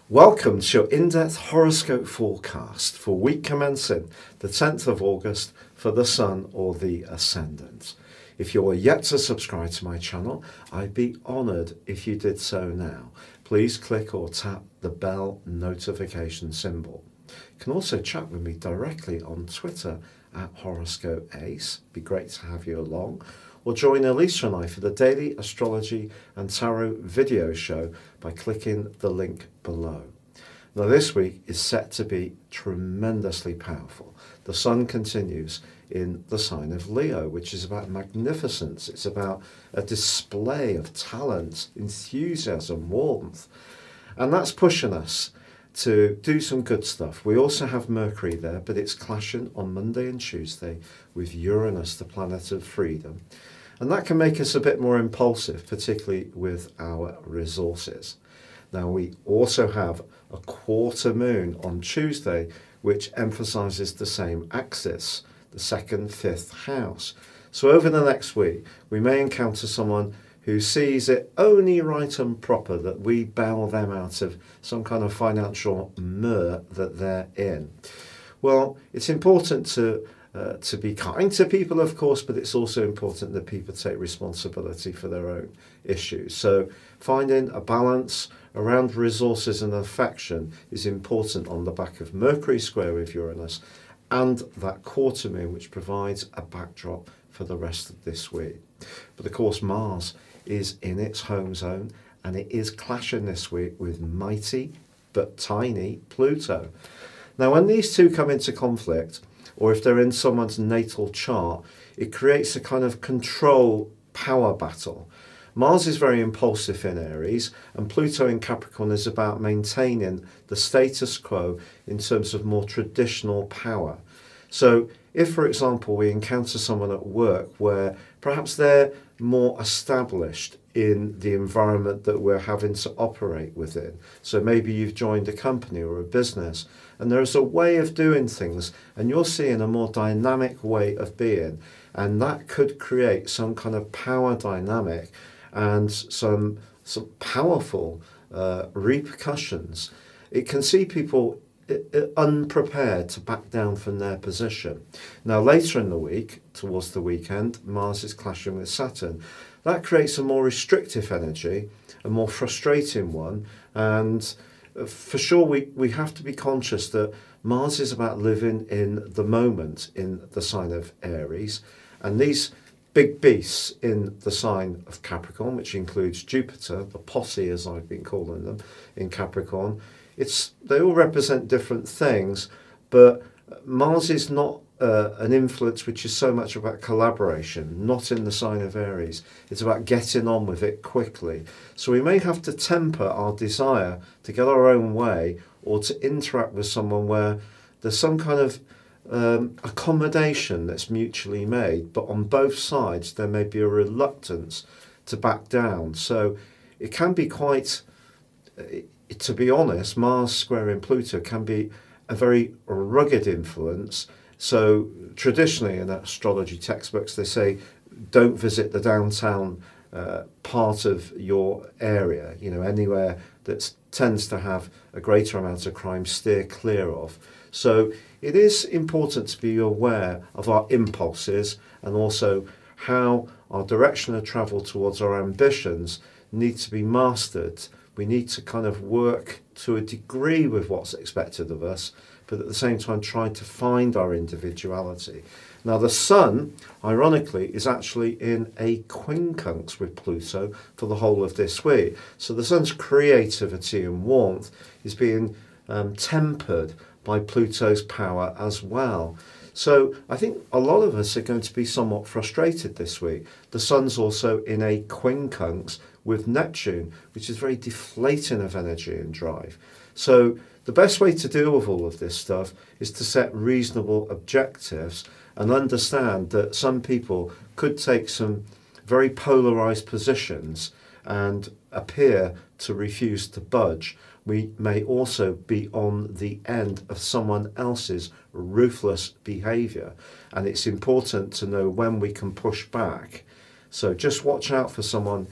Welcome to your in-depth horoscope forecast for week commencing the 10th of August for the Sun or the Ascendant. If you're yet to subscribe to my channel, I'd be honoured if you did so now. Please click or tap the bell notification symbol. You can also chat with me directly on Twitter at Horoscope Ace. It'd be great to have you along. Or join Elisa and I for the daily astrology and tarot video show by clicking the link below. Now this week is set to be tremendously powerful. The Sun continues in the sign of Leo, which is about magnificence. It's about a display of talent, enthusiasm, warmth. And that's pushing us to do some good stuff. We also have Mercury there, but it's clashing on Monday and Tuesday with Uranus, the planet of freedom. And that can make us a bit more impulsive, particularly with our resources. Now, we also have a quarter moon on Tuesday, which emphasizes the same axis, the second, fifth house. So over the next week, we may encounter someone who sees it only right and proper that we bail them out of some kind of financial mire that they're in. Well, it's important to be kind to people, of course, but it's also important that people take responsibility for their own issues. So finding a balance around resources and affection is important on the back of Mercury square with Uranus and that quarter moon, which provides a backdrop for the rest of this week. But of course, Mars is in its home zone and it is clashing this week with mighty but tiny Pluto. Now, when these two come into conflict, or if they're in someone's natal chart, it creates a kind of control power battle. Mars is very impulsive in Aries, and Pluto in Capricorn is about maintaining the status quo in terms of more traditional power. So if, for example, we encounter someone at work where perhaps they're more established in the environment that we're having to operate within. So maybe you've joined a company or a business and there's a way of doing things and you're seeing a more dynamic way of being, and that could create some kind of power dynamic and some powerful repercussions. It can see people unprepared to back down from their position. Now later in the week, towards the weekend, Mars is clashing with Saturn. That creates a more restrictive energy, a more frustrating one, and for sure we have to be conscious that Mars is about living in the moment in the sign of Aries, and these big beasts in the sign of Capricorn, which includes Jupiter, the posse as I've been calling them in Capricorn, they all represent different things, but Mars is not an influence which is so much about collaboration, not in the sign of Aries. It's about getting on with it quickly. So we may have to temper our desire to get our own way or to interact with someone where there's some kind of accommodation that's mutually made, but on both sides there may be a reluctance to back down. So it can be quite, to be honest, Mars squaring Pluto can be a very rugged influence. So traditionally in astrology textbooks they say don't visit the downtown part of your area, anywhere that tends to have a greater amount of crime, steer clear of. So it is important to be aware of our impulses and also how our direction of travel towards our ambitions needs to be mastered. We need to kind of work to a degree with what's expected of us, but at the same time trying to find our individuality. Now the Sun, ironically, is actually in a quincunx with Pluto for the whole of this week. So the Sun's creativity and warmth is being tempered by Pluto's power as well. So I think a lot of us are going to be somewhat frustrated this week. The Sun's also in a quincunx with Neptune, which is very deflating of energy and drive. So the best way to deal with all of this stuff is to set reasonable objectives and understand that some people could take some very polarized positions and appear to refuse to budge. We may also be on the end of someone else's ruthless behavior, and it's important to know when we can push back. So just watch out for someone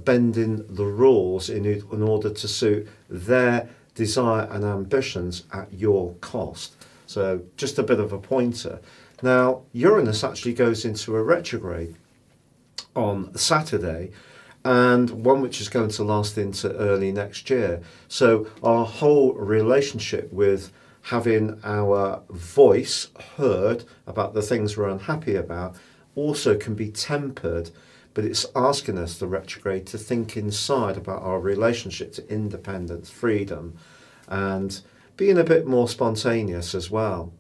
bending the rules in order to suit their desire and ambitions at your cost. So just a bit of a pointer. Now, Uranus actually goes into a retrograde on Saturday, and one which is going to last into early next year. So our whole relationship with having our voice heard about the things we're unhappy about also can be tempered, but it's asking us, the retrograde, to think inside about our relationship to independence, freedom, and being a bit more spontaneous as well.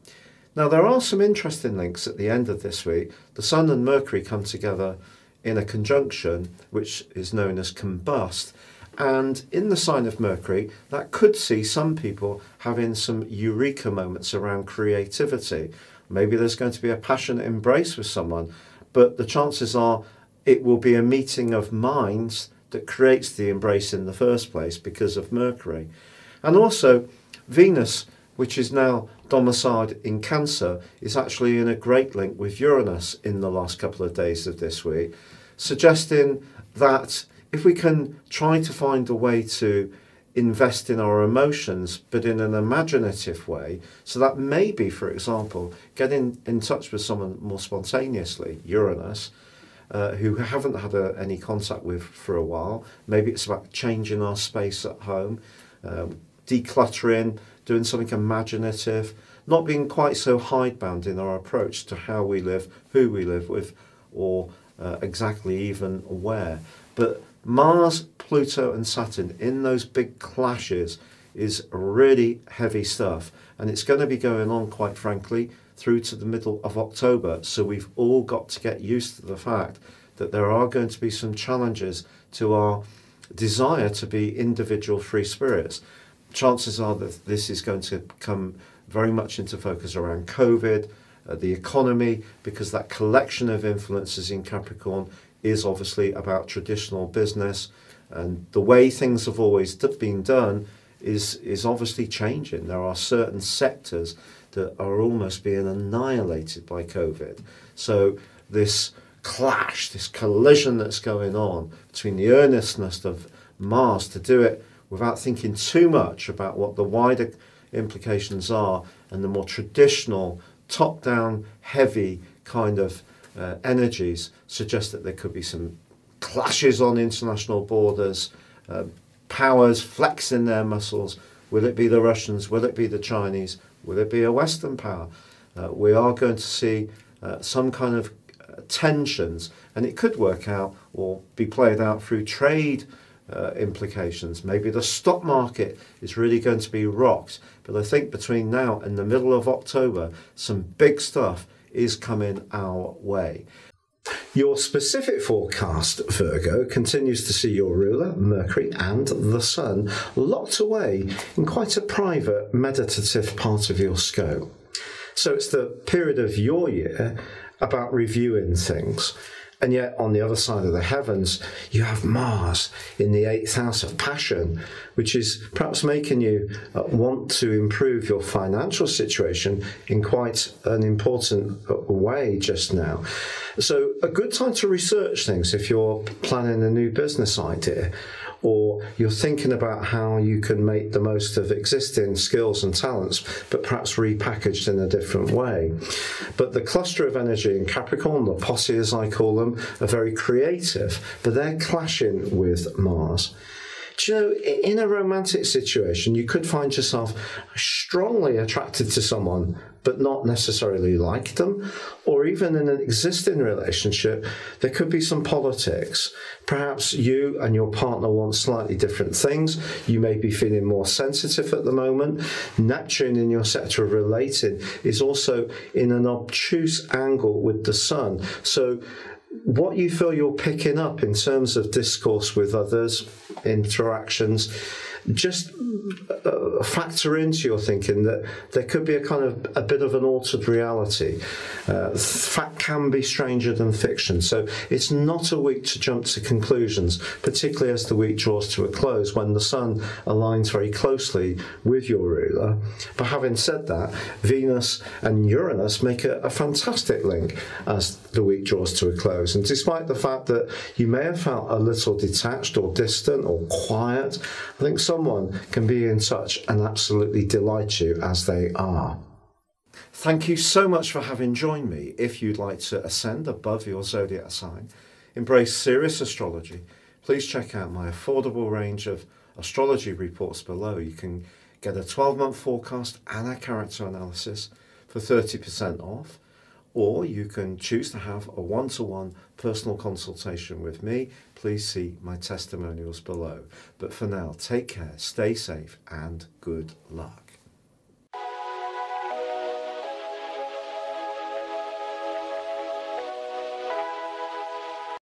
Now, there are some interesting links at the end of this week. The Sun and Mercury come together in a conjunction, which is known as combust. And in the sign of Mercury, that could see some people having some eureka moments around creativity. Maybe there's going to be a passionate embrace with someone, but the chances are it will be a meeting of minds that creates the embrace in the first place because of Mercury. And also, Venus, which is now domiciled in Cancer, is actually in a great link with Uranus in the last couple of days of this week, suggesting that if we can try to find a way to invest in our emotions, but in an imaginative way, so that maybe, for example, getting in touch with someone more spontaneously, Uranus, who haven't had any contact with for a while. Maybe it's about changing our space at home, decluttering, doing something imaginative, not being quite so hidebound in our approach to how we live, who we live with, or exactly even where. But Mars, Pluto and Saturn in those big clashes is really heavy stuff, and it's going to be going on, quite frankly, through to the middle of October. So we've all got to get used to the fact that there are going to be some challenges to our desire to be individual free spirits. Chances are that this is going to come very much into focus around COVID, the economy, because that collection of influences in Capricorn is obviously about traditional business, and the way things have always been done is obviously changing. There are certain sectors that are almost being annihilated by COVID. So this clash, this collision that's going on between the earnestness of Mars to do it without thinking too much about what the wider implications are, and the more traditional, top-down, heavy kind of energies suggest that there could be some clashes on international borders, powers flexing their muscles. Will it be the Russians? Will it be the Chinese? Will it be a Western power? We are going to see some kind of tensions, and it could work out or be played out through trade implications. Maybe the stock market is really going to be rocked, but I think between now and the middle of October, some big stuff is coming our way. Your specific forecast, Virgo, continues to see your ruler, Mercury, and the Sun locked away in quite a private, meditative part of your scope. So it's the period of your year about reviewing things. And yet, on the other side of the heavens, you have Mars in the 8th house of passion, which is perhaps making you want to improve your financial situation in quite an important way just now. So a good time to research things if you're planning a new business idea, or you're thinking about how you can make the most of existing skills and talents, but perhaps repackaged in a different way. But the cluster of energy in Capricorn, the posse as I call them, are very creative, but they're clashing with Mars. Do you know, in a romantic situation, you could find yourself strongly attracted to someone, but not necessarily like them. Or even in an existing relationship, there could be some politics. Perhaps you and your partner want slightly different things. You may be feeling more sensitive at the moment. Neptune in your sector of relating is also in an obtuse angle with the Sun. So what you feel you're picking up in terms of discourse with others, interactions, just factor into your thinking that there could be a bit of an altered reality. Fact can be stranger than fiction, so it's not a week to jump to conclusions, particularly as the week draws to a close when the Sun aligns very closely with your ruler. But having said that, Venus and Uranus make a fantastic link as the week draws to a close, and despite the fact that you may have felt a little detached or distant or quiet, I think someone can be in touch and absolutely delight you as they are. Thank you so much for having joined me. If you'd like to ascend above your zodiac sign, embrace serious astrology, please check out my affordable range of astrology reports below. You can get a 12-month forecast and a character analysis for 30% off, or you can choose to have a one-to-one personal consultation with me. Please see my testimonials below. But for now, take care, stay safe, and good luck.